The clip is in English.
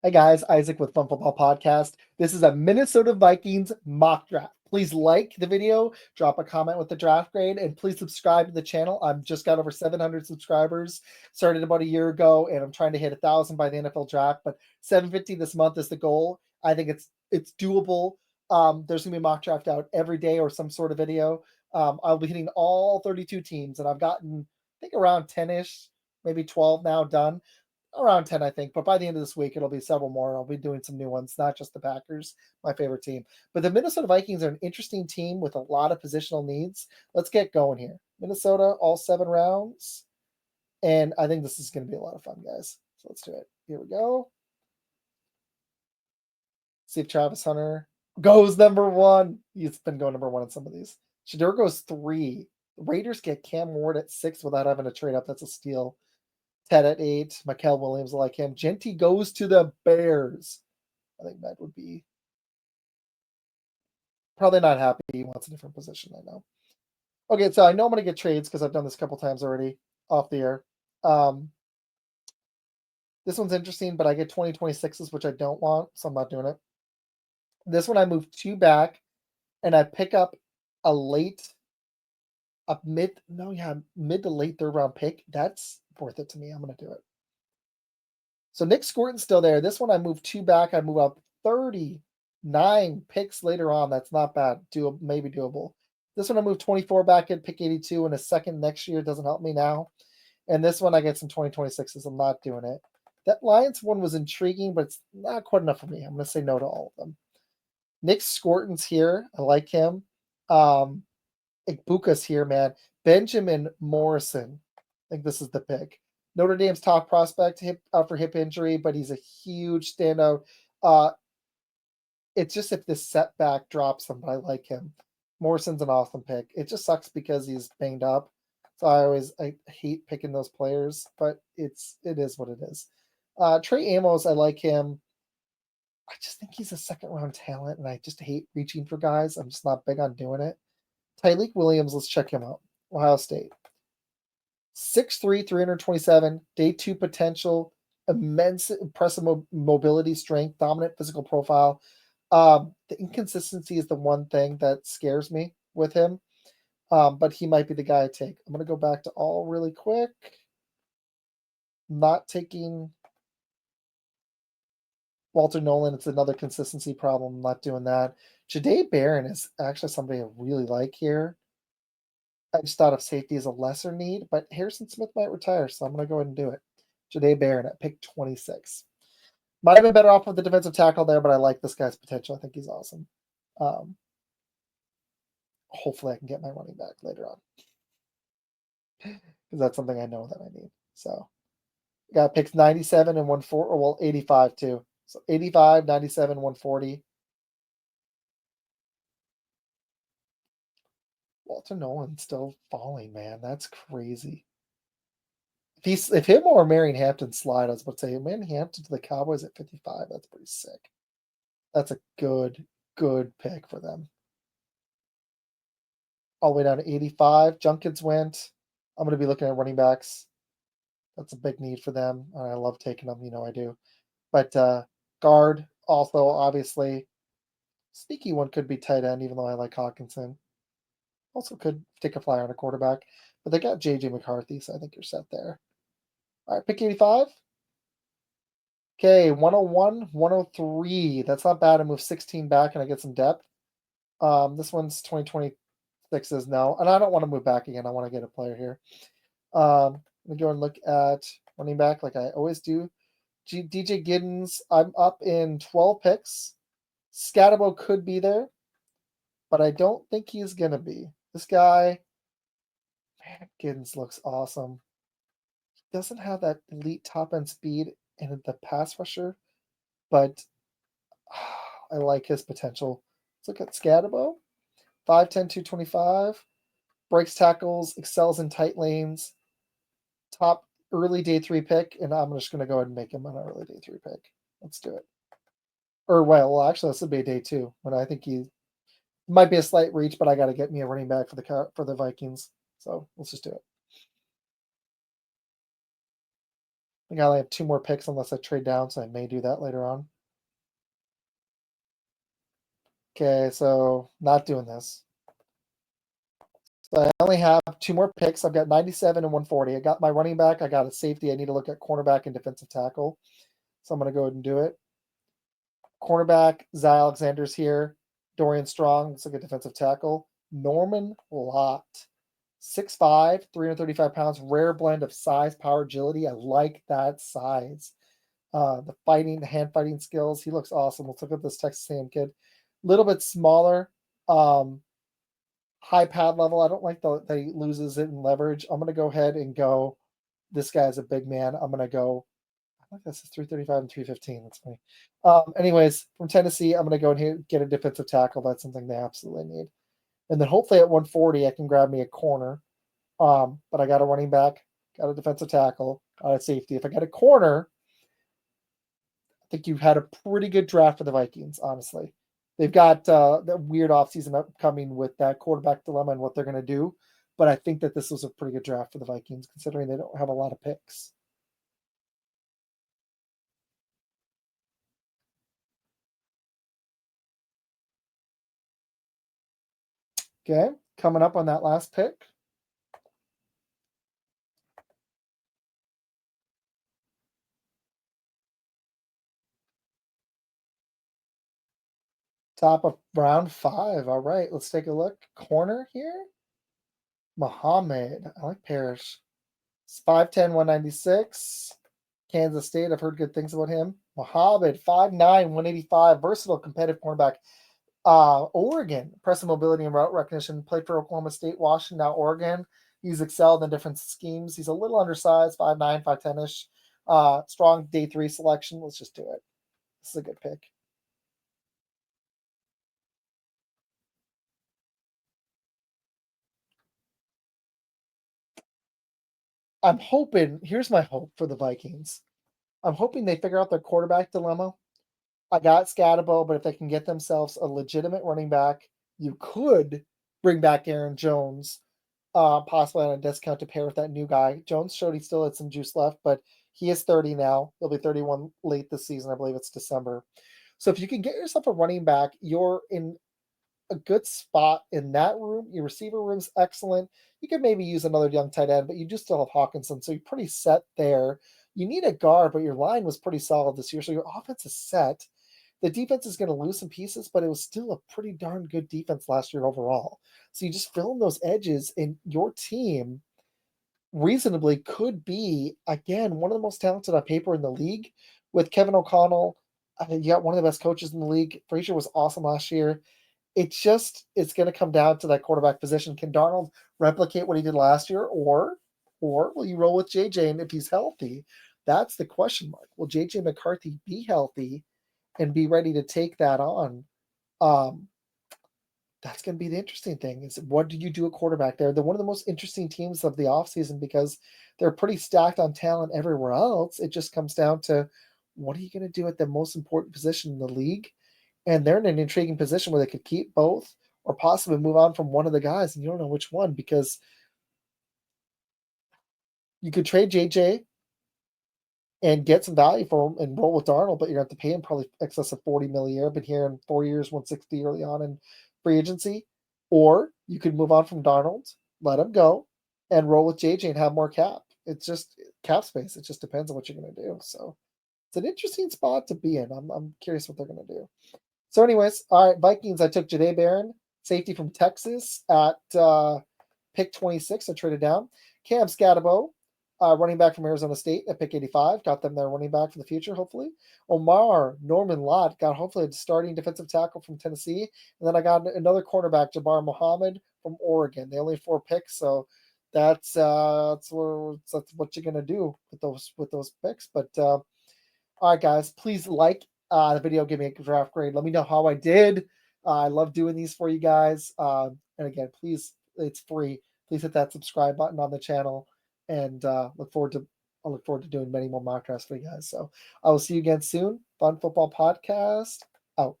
Hi guys, Isaac with Fun Football Podcast. This is a Minnesota Vikings mock draft. Please like the video, drop a comment with the draft grade, and please subscribe to the channel. I've just got over 700 subscribers, started about a year ago, and I'm trying to hit 1,000 by the NFL draft, but 750 this month is the goal. I think it's doable. There's gonna be a mock draft out every day or some sort of video. I'll be hitting all 32 teams, and I've gotten, I think, around 10-ish, maybe 12 now done. Around 10, I think, but by the end of this week, it'll be several more. I'll be doing some new ones, not just the Packers, my favorite team. But the Minnesota Vikings are an interesting team with a lot of positional needs. Let's get going here. Minnesota, all 7 rounds. And I think this is going to be a lot of fun, guys. So let's do it. Here we go. See if Travis Hunter goes number 1. He's been going number 1 in some of these. Shedeur goes 3. The Raiders get Cam Ward at 6 without having to trade up. That's a steal. Ted at 8. Mikael Williams like him. Genty goes to the Bears. I think that would be probably not happy. He wants a different position, I know. Okay, so I know I'm going to get trades because I've done this a couple times already off the air. This one's interesting, but I get 2026s, which I don't want, so I'm not doing it. This one I move 2 back, and I pick up a mid to late 3rd round pick. That's worth it to me. I'm going to do it. So Nick Scorton's still there. This one I move 2 back. I move up 39 picks later on. That's not bad. Maybe doable. This one I move 24 back at pick 82 and a second next year. Doesn't help me now. And this one I get some 2026s. I'm not doing it. That Lions one was intriguing, but it's not quite enough for me. I'm going to say no to all of them. Nick Scorton's here. I like him. Igbuka's here, man. Benjamin Morrison. I think this is the pick. Notre Dame's top prospect for hip injury, but he's a huge standout. It's just if this setback drops him, but I like him. Morrison's an awesome pick. It just sucks because he's banged up. So I hate picking those players, but it is what it is. Trey Amos, I like him. I just think he's a 2nd round talent, and I just hate reaching for guys. I'm just not big on doing it. Tyleik Williams, let's check him out. Ohio State. 6'3", 327, day 2 potential, immense impressive mobility, strength, dominant physical profile. The inconsistency is the one thing that scares me with him, but he might be the guy I take. I'm going to go back to all really quick. Not taking Walter Nolan. It's another consistency problem. I'm not doing that. Jahdae Barron is actually somebody I really like here. I just thought of safety as a lesser need, but Harrison Smith might retire, so I'm going to go ahead and do it. Jahdae Barron at pick 26. Might have been better off with the defensive tackle there, but I like this guy's potential. I think he's awesome. Hopefully I can get my running back later on, because that's something I know that I need. So got picks 97 and 140, or well, 85 too. So 85, 97, 140. Walter Nolan's still falling, man. That's crazy. If him or Marion Hampton slide, I was about to say Marion Hampton to the Cowboys at 55. That's pretty sick. That's a good pick for them. All the way down to 85. Junkins went. I'm going to be looking at running backs. That's a big need for them. I love taking them. You know I do. But guard also, obviously. Sneaky one could be tight end, even though I like Hawkinson. Also could take a flyer on a quarterback. But they got J.J. McCarthy, so I think you're set there. All right, pick 85. Okay, 101, 103. That's not bad. I move 16 back and I get some depth. This one's 2026s now. And I don't want to move back again. I want to get a player here. Let me go and look at running back like I always do. DJ Giddens, I'm up in 12 picks. Scatabo could be there, but I don't think he's going to be. This guy, man, Giddens looks awesome. He doesn't have that elite top-end speed and the pass rusher, but I like his potential. Let's look at Scatabo. 5'10", 225. Breaks tackles, excels in tight lanes. Top early day 3 pick, and I'm just going to go ahead and make him an early day 3 pick. Let's do it. Or, well, actually, this would be a day 2, when I think he might be a slight reach, but I got to get me a running back for the Vikings. So let's just do it. I think I only have 2 more picks unless I trade down, so I may do that later on. Okay, so not doing this. So I only have 2 more picks. I've got 97 and 140. I got my running back. I got a safety. I need to look at cornerback and defensive tackle. So I'm going to go ahead and do it. Cornerback, Zy Alexander's here. Dorian Strong looks like a defensive tackle. Norman Lott, 6'5", 335 pounds, rare blend of size, power, agility. I like that size. The hand fighting skills. He looks awesome. Let's look at this Texas A&M kid. Little bit smaller. High pad level. I don't like that he loses it in leverage. I'm going to go ahead and go. This guy's a big man. I'm going to go. I think this is 335 and 315. That's funny. Anyways, from Tennessee, I'm going to go and get a defensive tackle. That's something they absolutely need. And then hopefully at 140, I can grab me a corner. But I got a running back, got a defensive tackle, got a safety. If I get a corner, I think you've had a pretty good draft for the Vikings, honestly. They've got that weird offseason upcoming with that quarterback dilemma and what they're going to do. But I think that this was a pretty good draft for the Vikings, considering they don't have a lot of picks. Okay, coming up on that last pick. Top of round 5. All right, let's take a look. Corner here. Muhammad. I like Parrish. It's 5'10", 196. Kansas State. I've heard good things about him. Muhammad, 5'9", 185. Versatile, competitive cornerback. Oregon. Impressive mobility and route recognition. Played for Oklahoma State, Washington, now Oregon. He's excelled in different schemes. He's a little undersized, 5'9", 5'10"-ish. Strong day 3 selection. Let's just do it. This is a good pick. I'm hoping, here's my hope for the Vikings. I'm hoping they figure out their quarterback dilemma. I got Scatabo, but if they can get themselves a legitimate running back, you could bring back Aaron Jones, possibly on a discount to pair with that new guy. Jones showed he still had some juice left, but he is 30 now. He'll be 31 late this season. I believe it's December. So if you can get yourself a running back, you're in a good spot in that room. Your receiver room's excellent. You could maybe use another young tight end, but you do still have Hawkinson, so you're pretty set there. You need a guard, but your line was pretty solid this year, so your offense is set. The defense is going to lose some pieces, but it was still a pretty darn good defense last year overall. So you just fill in those edges, and your team reasonably could be, again, one of the most talented on paper in the league. With Kevin O'Connell, you got one of the best coaches in the league. Frazier was awesome last year. It's going to come down to that quarterback position. Can Darnold replicate what he did last year, or will you roll with JJ? And if he's healthy, that's the question mark. Will JJ McCarthy be healthy and be ready to take that on? Um, that's going to be the interesting thing. Is what do you do at quarterback there? They're one of the most interesting teams of the offseason because they're pretty stacked on talent everywhere else. It just comes down to what are you going to do at the most important position in the league? And they're in an intriguing position where they could keep both or possibly move on from one of the guys, and you don't know which one because you could trade JJ and get some value for him and roll with Darnold, but you're going to have to pay him probably excess of 40 million a year. Been here in 4 years, 160 early on in free agency. Or you could move on from Darnold, let him go, and roll with JJ and have more cap. It's just cap space. It just depends on what you're going to do. So it's an interesting spot to be in. I'm curious what they're going to do. So, anyways, all right, Vikings. I took Jahdae Barron, safety from Texas, at pick 26. I traded down. Cam Scatabo, running back from Arizona State at pick 85. Got them their running back for the future, hopefully. Omar Norman Lott got hopefully a starting defensive tackle from Tennessee. And then I got another cornerback, Jabbar Muhammad from Oregon. They only have 4 picks, so that's what you're gonna do with those picks. But all right, guys, please like the video, give me a draft grade. Let me know how I did. I love doing these for you guys. And again, please, it's free. Please hit that subscribe button on the channel, and I look forward to doing many more mock drafts for you guys. So I will see you again soon. Fun Football Podcast out.